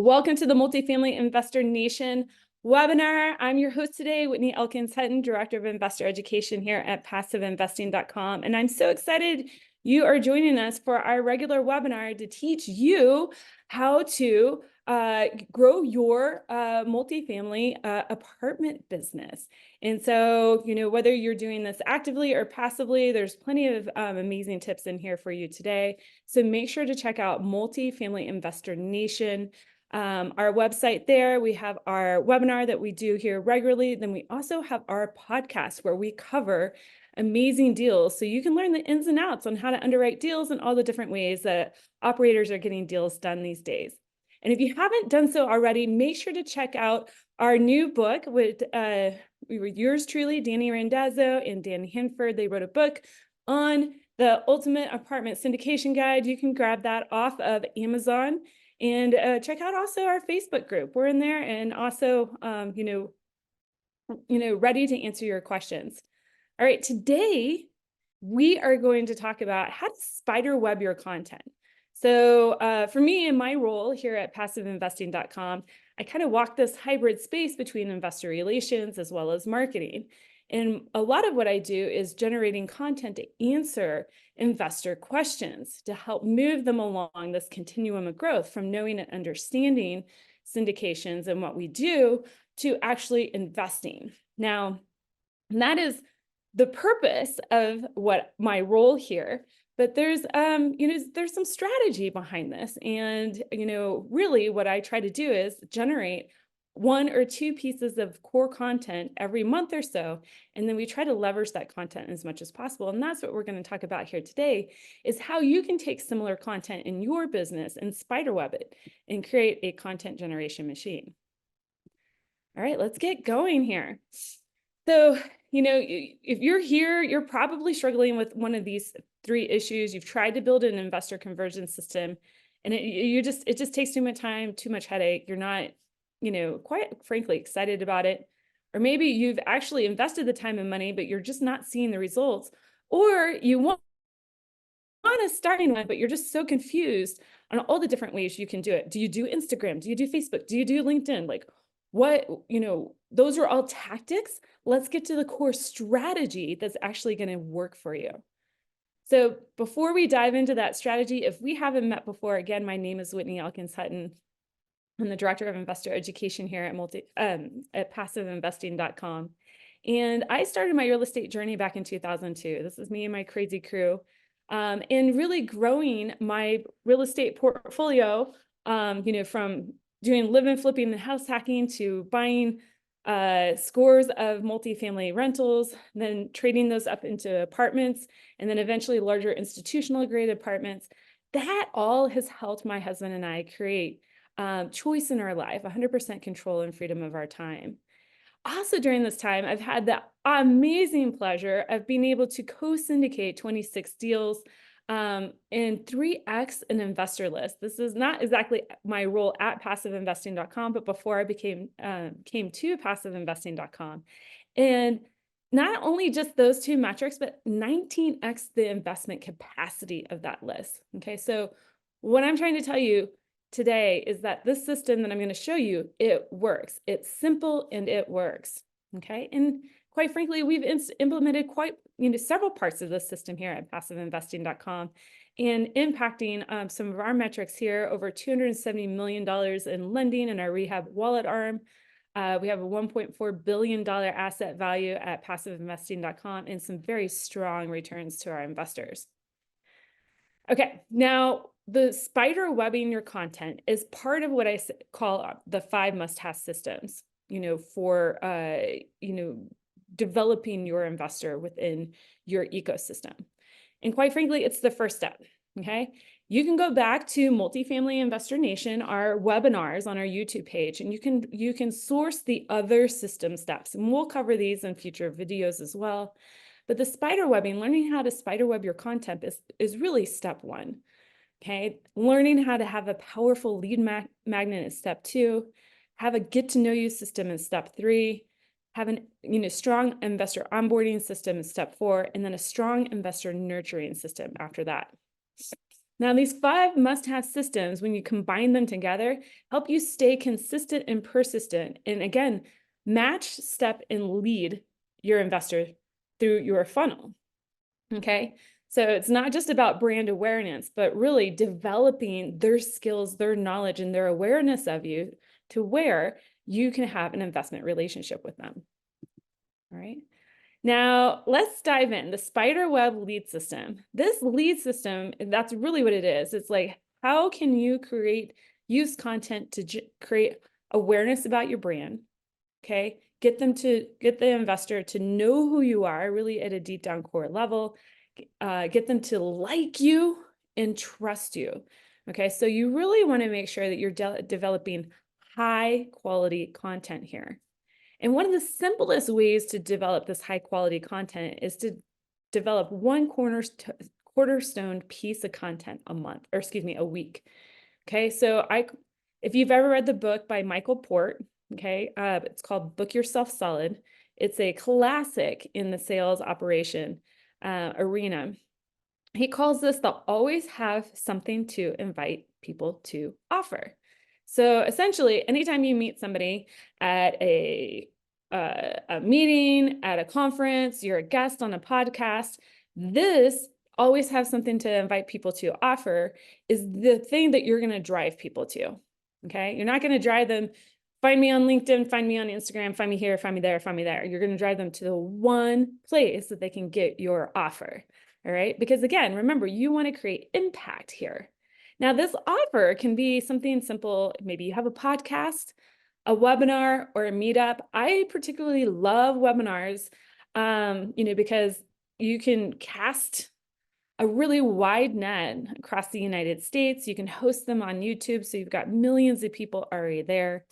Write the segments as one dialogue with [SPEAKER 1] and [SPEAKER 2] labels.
[SPEAKER 1] Welcome to the Multifamily Investor Nation webinar. I'm your host today, Whitney Elkins-Hutten, Director of Investor Education here at passiveinvesting.com. And I'm so excited you are joining us for our regular webinar to teach you how to grow your multifamily apartment business. And so, whether you're doing this actively or passively, there's plenty of amazing tips in here for you today. So make sure to check out Multifamily Investor Nation. Our website there, we have our webinar that we do here regularly. Then we also have our podcast where we cover amazing deals. So you can learn the ins and outs on how to underwrite deals and all the different ways that operators are getting deals done these days. And if you haven't done so already, make sure to check out our new book with yours truly, Danny Randazzo and Dan Handford. They wrote a book on the ultimate apartment syndication guide. You can grab that off of Amazon. And check out also our Facebook group. We're in there and also, ready to answer your questions. All right, today we are going to talk about how to spiderweb your content. So for me, in my role here at passiveinvesting.com, I kind of walk this hybrid space between investor relations as well as marketing. And a lot of what I do is generating content to answer investor questions to help move them along this continuum of growth from knowing and understanding syndications and what we do to actually investing. Now, that is the purpose of what my role here, but there's some strategy behind this. And, really what I try to do is generate one or two pieces of core content every month or so, and then we try to leverage that content as much as possible. And that's what we're going to talk about here today, is how you can take similar content in your business and spiderweb it and create a content generation machine. All right, let's get going here. So, if you're here, you're probably struggling with one of these three issues. You've tried to build an investor conversion system, and it just takes too much time, too much headache. You're not quite frankly excited about it. Or maybe you've actually invested the time and money, but you're just not seeing the results. Or you want to start one, but you're just so confused on all the different ways you can do it. Do you do Instagram? Do you do Facebook? Do you do LinkedIn? Like what, those are all tactics. Let's get to the core strategy that's actually going to work for you. So before we dive into that strategy, if we haven't met before, again, my name is Whitney Elkins-Hutten. I'm the Director of Investor Education here at passiveinvesting.com. And I started my real estate journey back in 2002. This is me and my crazy crew. And really growing my real estate portfolio, from doing live and flipping and house hacking to buying scores of multifamily rentals, then trading those up into apartments, and then eventually larger institutional grade apartments. That all has helped my husband and I create choice in our life, 100% control and freedom of our time. Also during this time, I've had the amazing pleasure of being able to co-syndicate 26 deals and 3x an investor list. This is not exactly my role at passiveinvesting.com, but before I came to passiveinvesting.com. And not only just those two metrics, but 19x the investment capacity of that list. Okay, so what I'm trying to tell you today is that this system that I'm going to show you, it works. It's simple and it works. Okay. And quite frankly, we've implemented several parts of this system here at passiveinvesting.com and impacting some of our metrics here, over $270 million in lending in our rehab wallet arm. We have a $1.4 billion asset value at passiveinvesting.com and some very strong returns to our investors. Okay, now the spider webbing your content is part of what I call the 5 must-have systems, for, developing your investor within your ecosystem. And quite frankly, it's the first step, okay? You can go back to Multifamily Investor Nation, our webinars on our YouTube page, and you can source the other system steps. And we'll cover these in future videos as well. But the spider webbing, learning how to spider web your content is really step 1. Okay, learning how to have a powerful lead magnet is step 2. Have a get to know you system is step 3. Have an strong investor onboarding system is step 4, and then a strong investor nurturing system after that. Now, these 5 must-have systems, when you combine them together, help you stay consistent and persistent. And again, match, step, and lead your investor through your funnel. Okay. So it's not just about brand awareness, but really developing their skills, their knowledge, and their awareness of you to where you can have an investment relationship with them. All right. Now, let's dive in. The Spiderweb lead system. This lead system, that's really what it is. It's like, how can you use content to create awareness about your brand? Okay. Get the investor to know who you are, really at a deep down core level. Get them to like you and trust you. Okay. So you really want to make sure that you're developing high quality content here. And one of the simplest ways to develop this high quality content is to develop one cornerstone piece of content a week. Okay, so if you've ever read the book by Michael Port, okay, it's called Book Yourself Solid. It's a classic in the sales operation arena. He calls this the always have something to invite people to offer. So essentially, anytime you meet somebody at a meeting, at a conference, you're a guest on a podcast, this always have something to invite people to offer is the thing that you're going to drive people to. Okay. You're not going to drive them, find me on LinkedIn, find me on Instagram, find me here, find me there, find me there. You're going to drive them to the one place that they can get your offer. All right. Because again, remember, you want to create impact here. Now, this offer can be something simple. Maybe you have a podcast, a webinar, or a meetup. I particularly love webinars, because you can cast a really wide net across the United States. You can host them on YouTube, so you've got millions of people already there.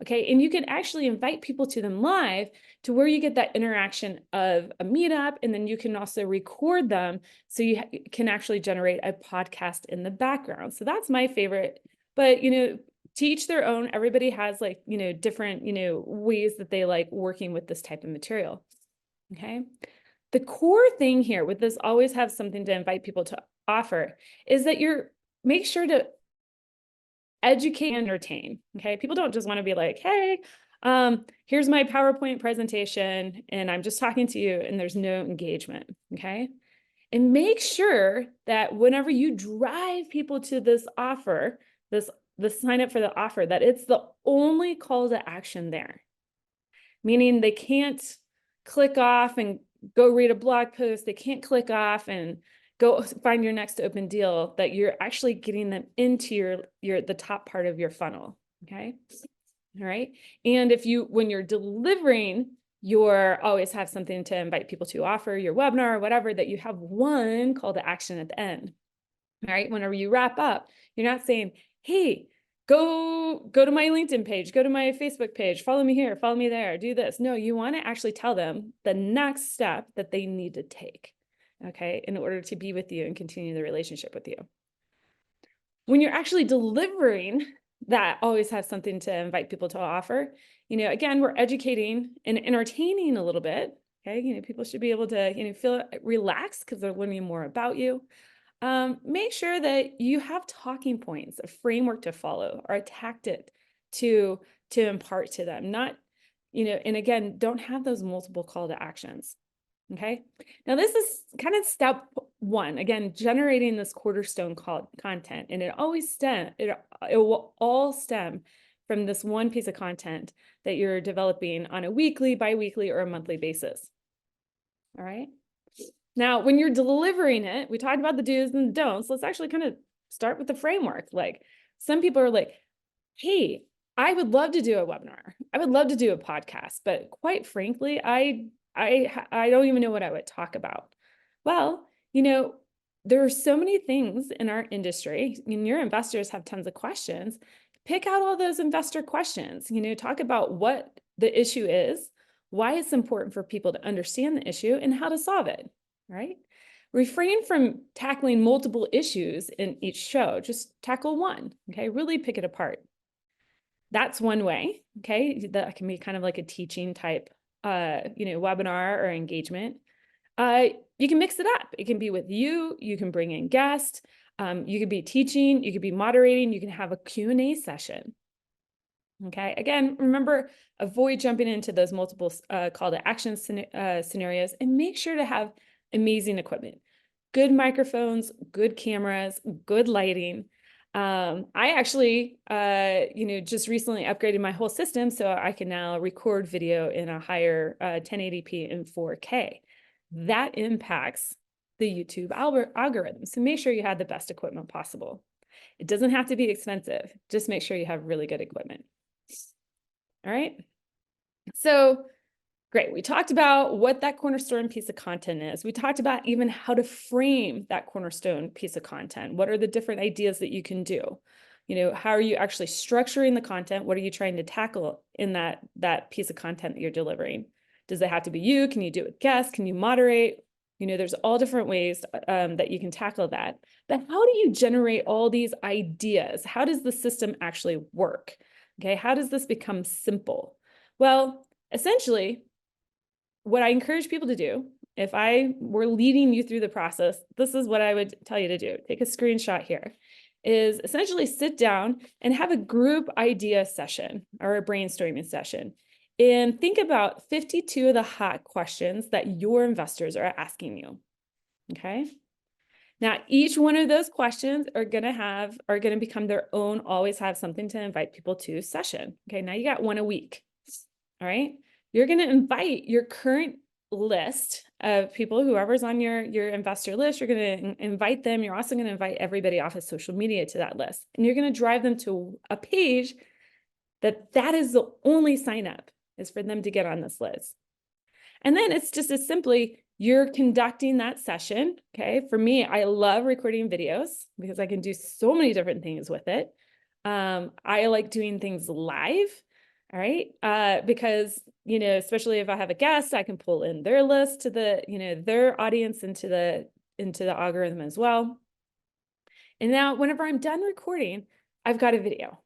[SPEAKER 1] Okay, and you can actually invite people to them live to where you get that interaction of a meetup, and then you can also record them so you can actually generate a podcast in the background. So that's my favorite, but to each their own. Everybody has different, ways that they like working with this type of material. Okay. The core thing here with this always have something to invite people to offer is that make sure to educate and entertain. Okay. People don't just want to be like, hey, here's my PowerPoint presentation and I'm just talking to you and there's no engagement. Okay. And make sure that whenever you drive people to this offer, the sign up for the offer, that it's the only call to action there. Meaning they can't click off and go read a blog post. They can't click off and go find your next open deal, that you're actually getting them into the top part of your funnel. Okay. All right. And when you're delivering always have something to invite people to offer, your webinar or whatever, that you have one call to action at the end. All right. Whenever you wrap up, you're not saying, hey, go to my LinkedIn page, go to my Facebook page, follow me here, follow me there, do this. No, you want to actually tell them the next step that they need to take, okay, in order to be with you and continue the relationship with you. When you're actually delivering, that always has something to invite people to offer. Again, we're educating and entertaining a little bit. Okay. People should be able to, feel relaxed because they're learning more about you. Make sure that you have talking points, a framework to follow, or a tactic to impart to them. Not, and again, don't have those multiple call to actions. Okay. Now this is kind of step one. Again, generating this cornerstone content, and it will all stem from this one piece of content that you're developing on a weekly, bi-weekly, or a monthly basis. All right. Now, when you're delivering it, we talked about the do's and the don'ts. Let's actually kind of start with the framework. Like, some people are like, hey, I would love to do a webinar. I would love to do a podcast, but quite frankly, I don't even know what I would talk about. Well, there are so many things in our industry, and your investors have tons of questions. Pick out all those investor questions, talk about what the issue is, why it's important for people to understand the issue, and how to solve it. Right? Refrain from tackling multiple issues in each show. Just tackle one. Okay. Really pick it apart. That's one way. Okay. That can be kind of like a teaching type, webinar or engagement. You can mix it up. It can be with you. You can bring in guests. You could be teaching, you could be moderating, you can have a Q&A session. Okay, again, remember, avoid jumping into those multiple call to action scenarios, and make sure to have amazing equipment, good microphones, good cameras, good lighting. I actually, just recently upgraded my whole system so I can now record video in a higher 1080p and 4K. That impacts the YouTube algorithm. So make sure you have the best equipment possible. It doesn't have to be expensive. Just make sure you have really good equipment. All right. So great. We talked about what that cornerstone piece of content is. We talked about even how to frame that cornerstone piece of content. What are the different ideas that you can do? How are you actually structuring the content? What are you trying to tackle in that piece of content that you're delivering? Does it have to be you? Can you do it with guests? Can you moderate? There's all different ways that you can tackle that. But how do you generate all these ideas? How does the system actually work? Okay, how does this become simple? Well, essentially, what I encourage people to do, if I were leading you through the process, this is what I would tell you to do. Take a screenshot here, is essentially sit down and have a group idea session or a brainstorming session. And think about 52 of the hot questions that your investors are asking you, okay? Now, each one of those questions are going to become their own, always have something to invite people to session. Okay, now you got one a week. All right. You're going to invite your current list of people, whoever's on your investor list, you're going to invite them. You're also going to invite everybody off of social media to that list. And you're going to drive them to a page that is the only sign up is for them to get on this list. And then it's just as simply, you're conducting that session. Okay. For me, I love recording videos because I can do so many different things with it. I like doing things live. All right. Because, especially if I have a guest, I can pull in their list to their audience into the algorithm as well. And now whenever I'm done recording, I've got a video.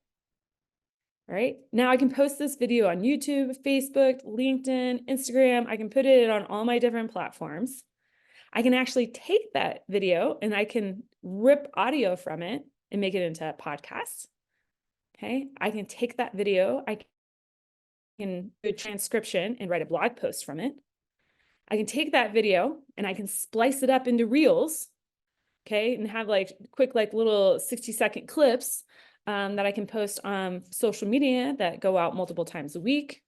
[SPEAKER 1] All right. Now I can post this video on YouTube, Facebook, LinkedIn, Instagram. I can put it on all my different platforms. I can actually take that video and I can rip audio from it and make it into a podcast. Okay. I can take that video. I can do a transcription and write a blog post from it. I can take that video and I can splice it up into reels. Okay. And have quick, little 60-second clips that I can post on social media that go out multiple times a week.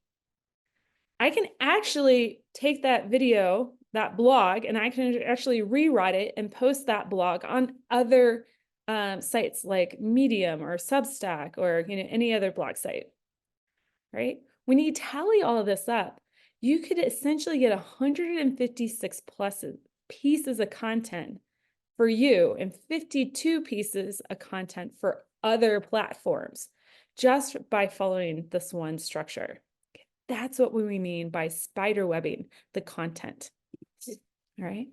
[SPEAKER 1] I can actually take that video, that blog, and I can actually rewrite it and post that blog on other sites like Medium or Substack or any other blog site, right? When you tally all of this up, you could essentially get 156 plus pieces of content for you and 52 pieces of content for other platforms just by following this one structure. That's what we mean by spider webbing the content. All right.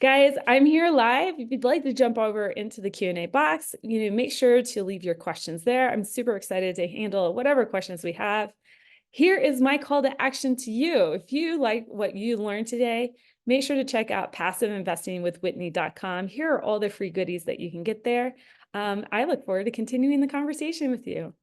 [SPEAKER 1] Guys, I'm here live. If you'd like to jump over into the Q&A box, make sure to leave your questions there. I'm super excited to handle whatever questions we have. Here is my call to action to you. If you like what you learned today, make sure to check out passiveinvestingwithwhitney.com. Here are all the free goodies that you can get there. I look forward to continuing the conversation with you.